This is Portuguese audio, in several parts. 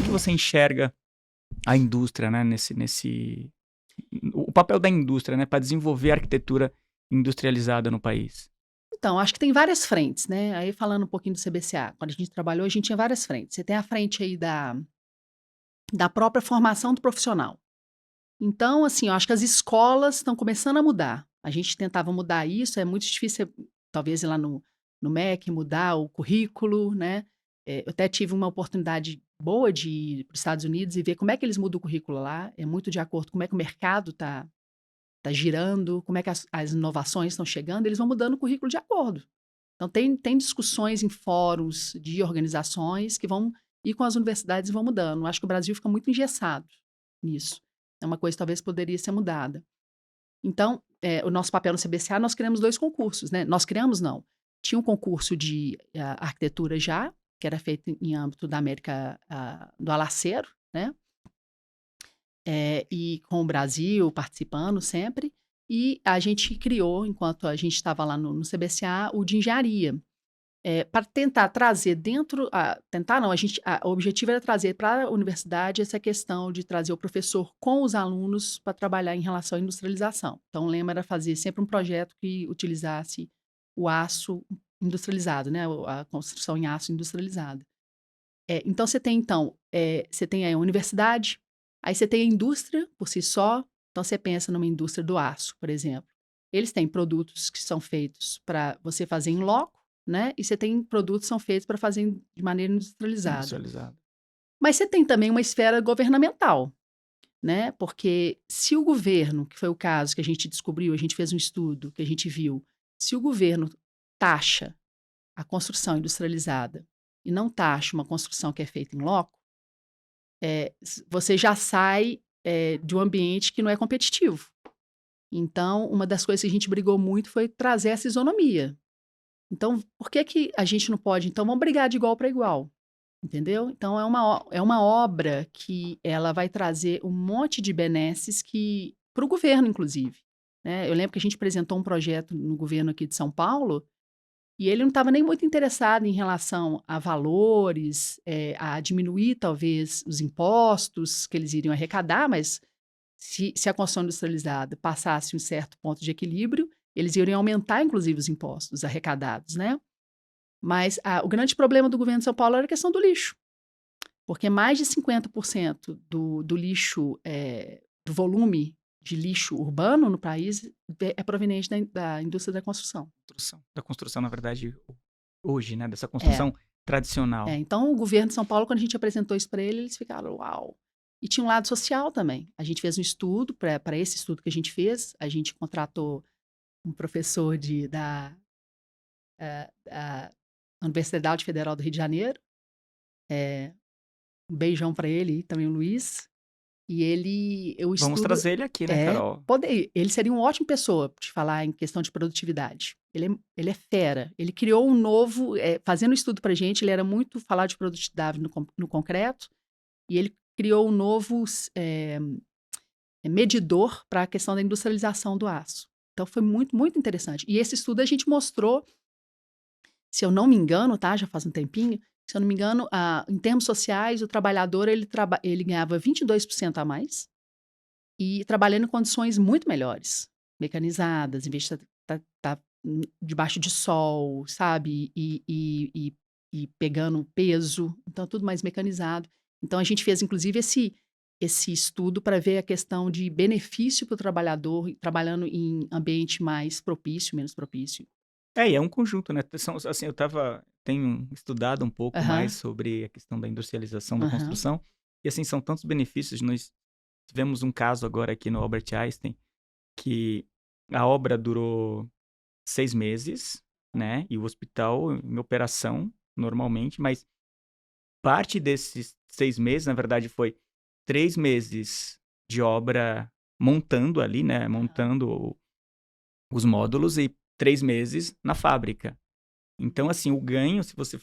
que você enxerga a indústria, né, o papel da indústria, né, para desenvolver a arquitetura industrializada no país? Então, acho que tem várias frentes, né? Aí falando um pouquinho do CBCA, quando a gente trabalhou, a gente tinha várias frentes. Você tem a frente aí da própria formação do profissional. Então, assim, eu acho que as escolas estão começando a mudar. A gente tentava mudar isso, é muito difícil, talvez, ir lá no MEC, mudar o currículo, né? Eu até tive uma oportunidade boa de ir para os Estados Unidos e ver como é que eles mudam o currículo lá. É muito de acordo com como é que o mercado está girando, como é que as inovações estão chegando, eles vão mudando o currículo de acordo. Então, tem discussões em fóruns de organizações que vão ir com as universidades e vão mudando. Acho que o Brasil fica muito engessado nisso. É uma coisa que talvez poderia ser mudada. Então, o nosso papel no CBCA, nós criamos 2 concursos, né? Nós criamos, não. Tinha um concurso de arquitetura já, que era feito em âmbito da América do Alaceiro, né? E com o Brasil participando sempre. E a gente criou, enquanto a gente estava lá no CBCA, o de engenharia. Para tentar trazer tentar não, o objetivo era trazer para a universidade essa questão de trazer o professor com os alunos para trabalhar em relação à industrialização. Então, o lema era fazer sempre um projeto que utilizasse o aço industrializado, né, a construção em aço industrializada. Então, você tem aí a universidade, aí você tem a indústria por si só. Então, você pensa numa indústria do aço, por exemplo. Eles têm produtos que são feitos para você fazer em loco, né? E você tem produtos que são feitos para fazer de maneira industrializada. Industrializada. Mas você tem também uma esfera governamental, né? Porque se o governo, que foi o caso que a gente descobriu, a gente fez um estudo que a gente viu, se o governo taxa a construção industrializada e não taxa uma construção que é feita em loco, você já sai de um ambiente que não é competitivo. Então, uma das coisas que a gente brigou muito foi trazer essa isonomia. Então, por que que a gente não pode? Então, vamos brigar de igual para igual, entendeu? Então, é uma obra que ela vai trazer um monte de benesses que para o governo, inclusive, né? Eu lembro que a gente apresentou um projeto no governo aqui de São Paulo e ele não estava nem muito interessado em relação a valores, a diminuir talvez os impostos que eles iriam arrecadar, mas se a construção industrializada passasse um certo ponto de equilíbrio, eles iriam aumentar, inclusive, os impostos arrecadados, né? Mas o grande problema do governo de São Paulo era a questão do lixo, porque mais de 50% do lixo, do volume de lixo urbano no país é proveniente da indústria da construção. Da construção, na verdade, hoje, né, dessa É, construção tradicional. então o governo de São Paulo, quando a gente apresentou isso para eles ficaram, uau! E tinha um lado social também. A gente fez um estudo, para esse estudo que a gente fez, a gente contratou um professor da Universidade Federal do Rio de Janeiro, um beijão para ele também, o Luiz, e o Vamos estudo trazer ele aqui, né, Carol? ele seria uma ótima pessoa para te falar em questão de produtividade. Ele é fera. Ele criou um novo, fazendo estudo para gente, ele era muito falar de produtividade no concreto, e ele criou um novo medidor para a questão da industrialização do aço. Então foi muito, muito interessante. E esse estudo a gente mostrou, se eu não me engano, tá? Já faz um tempinho, se eu não me engano, em termos sociais, o trabalhador ele ganhava 22% a mais e trabalhando em condições muito melhores, mecanizadas, em vez de estar debaixo de sol, sabe? E pegando peso, então tudo mais mecanizado. Então a gente fez, inclusive, esse estudo para ver a questão de benefício para o trabalhador trabalhando em ambiente mais propício, menos propício. E é um conjunto, né, assim, tenho estudado um pouco mais Aham, sobre a questão da industrialização da aham. construção, e assim, são tantos benefícios. Nós tivemos um caso agora aqui no Albert Einstein, que a obra durou 6 meses, né, e o hospital em operação normalmente, mas parte desses 6 meses, na verdade, foi 3 meses de obra montando ali, né, Aham. montando os módulos e 3 meses na fábrica. Então, assim, o ganho, se você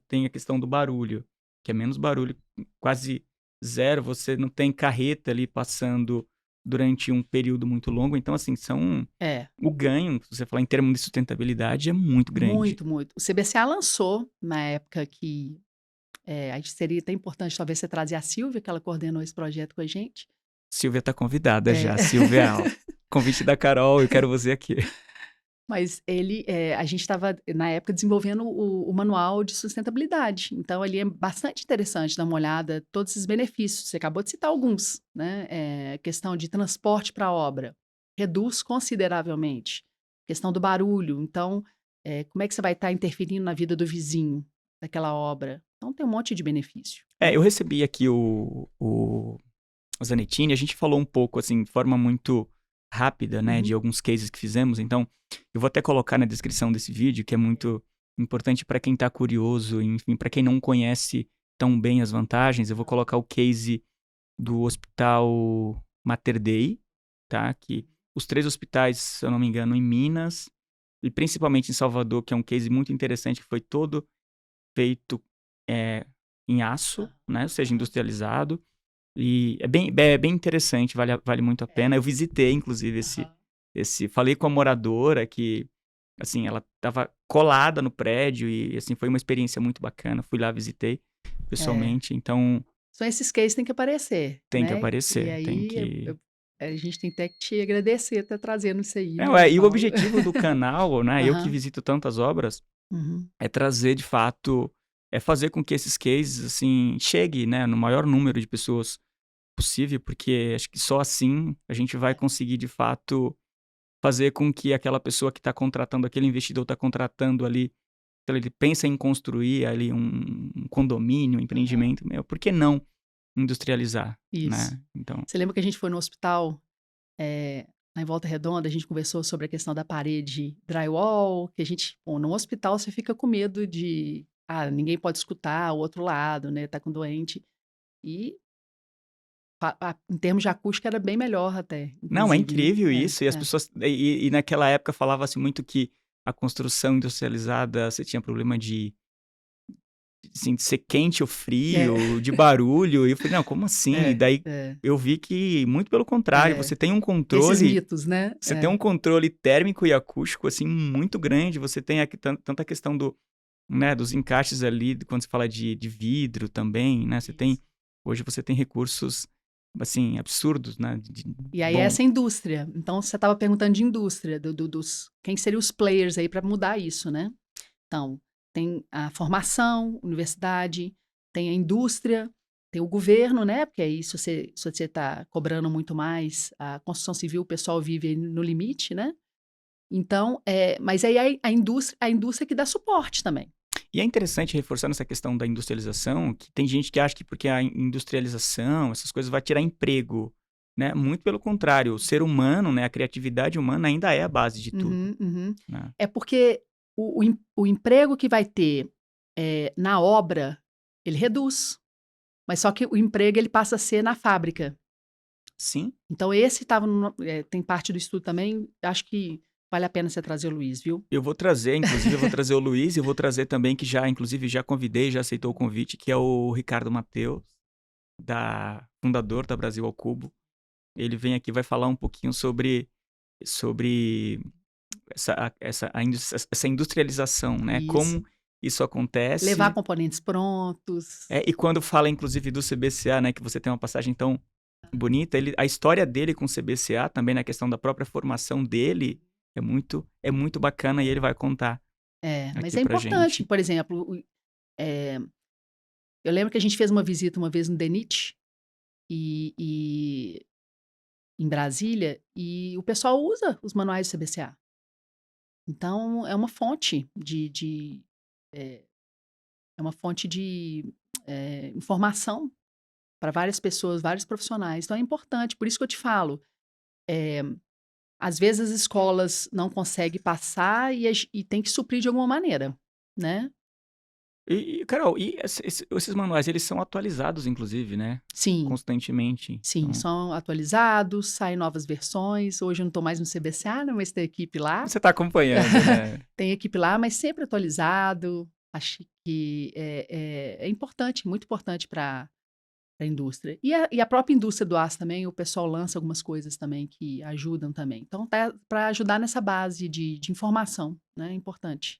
tem a questão do barulho, que é menos barulho, quase zero, você não tem carreta ali passando durante um período muito longo. Então, assim, É, o ganho, se você falar em termos de sustentabilidade, é muito grande. muito, muito. O CBCA lançou, na época que Aí seria até importante talvez você trazer a Silvia, que ela coordenou esse projeto com a gente. Silvia tá convidada É. já. Silvia, ó, convite da Carol, eu quero você aqui. Mas a gente estava, na época, desenvolvendo o manual de sustentabilidade. Então, ali é bastante interessante dar uma olhada, todos esses benefícios. Você acabou de citar alguns, né? Questão de transporte para a obra, reduz consideravelmente. Questão do barulho. Então, como é que você vai estar interferindo na vida do vizinho daquela obra? Então, tem um monte de benefício, Eu né? recebi aqui o Zanettini, a gente falou um pouco, assim, de forma muito rápida, né, de Uhum. alguns cases que fizemos, então eu vou até colocar na descrição desse vídeo, que é muito importante para quem tá curioso, enfim, para quem não conhece tão bem as vantagens, eu vou colocar o case do Hospital Mater Dei, tá, que os 3 hospitais, se eu não me engano, em Minas, e principalmente em Salvador, que é um case muito interessante, que foi todo feito em aço, né, ou seja, industrializado, e é bem interessante, vale muito a pena. Eu visitei, inclusive, falei com a moradora que, assim, ela estava colada no prédio e, assim, foi uma experiência muito bacana. Fui lá, visitei É. pessoalmente, então São esses cases que têm que aparecer, tem que né? E aparecer, tem aí que... a gente tem até que te agradecer por estar trazendo isso aí, viu, E o Paulo? objetivo do canal, né, eu que Aham. visito tantas obras, Uhum. é trazer, de fato, é fazer com que esses cases, assim, chegue, né, no maior número de pessoas possível, porque acho que só assim a gente vai conseguir, de fato, fazer com que aquela pessoa que está contratando, aquele investidor está contratando ali, então ele pensa em construir ali um condomínio, um Aham. empreendimento, por que não industrializar, Isso. né? Então, Você lembra que a gente foi no hospital, lá em Volta Redonda, a gente conversou sobre a questão da parede drywall, que a gente, bom, no hospital você fica com medo de, ninguém pode escutar o outro lado, né? Tá com doente. E em termos de acústica era bem melhor até, não, é inclusive, né? incrível isso, e as É. pessoas, e naquela época falava-se muito que a construção industrializada, você tinha problema de, assim, de ser quente ou É. frio, de barulho, e eu falei, não, como assim? E É. daí É. eu vi que, muito pelo contrário, É. você tem um Esses controle. mitos, né? Você tem um controle térmico e acústico, assim, muito grande. Você tem aqui tanta questão né, dos encaixes ali, quando se fala de vidro também, né? Isso. Hoje você tem recursos, assim, absurdos, né? E aí Bom, essa indústria. Então você estava perguntando de indústria, dos quem seriam os players aí para mudar isso, né? Então, tem a formação, universidade, tem a indústria, tem o governo, né? Porque aí se você está cobrando muito mais, a construção civil, o pessoal vive no limite, né? Então, mas aí a indústria que dá suporte também. e é interessante, reforçando essa questão da industrialização, que tem gente que acha que porque a industrialização, essas coisas, vai tirar emprego, né? Muito pelo contrário, o ser humano, né? A criatividade humana ainda é a base de tudo, Uhum, uhum. né? É porque o emprego que vai ter na obra, ele reduz. Mas só que o emprego ele passa a ser na fábrica. Sim. Então esse estava tem parte do estudo também, acho que vale a pena você trazer o Luiz, viu? Eu vou trazer, inclusive, eu vou trazer o Luiz e eu vou trazer também, que já, inclusive, já convidei, já aceitou o convite, que é o Ricardo Mateus, fundador da Brasil ao Cubo. Ele vem aqui e vai falar um pouquinho sobre essa industrialização, né? Isso. Como isso Levar acontece. componentes prontos. E quando fala, inclusive, do CBCA, né? Que você tem uma passagem tão bonita, a história dele com o CBCA, também na questão da própria formação dele, é muito bacana e ele vai contar Mas aqui é pra importante, gente. por exemplo, eu lembro que a gente fez uma visita uma vez no DENIT, e em Brasília, e o pessoal usa os manuais do CBCA. Então é uma fonte é, é uma fonte de informação para várias pessoas, vários profissionais. Então é importante, por isso que eu te falo, eh, às vezes as escolas não conseguem passar e tem que suprir de alguma maneira, né. Carol, esses manuais, eles são atualizados, inclusive, né? Sim, Constantemente. sim, Então, são atualizados, saem novas versões. Hoje eu não estou mais no CBCA, né, mas tem equipe lá. você está acompanhando, né? Tem equipe lá, mas sempre atualizado. Acho que é importante, muito importante para a indústria. E a própria indústria do aço também, o pessoal lança algumas coisas também que ajudam também. Então, tá para ajudar nessa base de informação, né, é importante.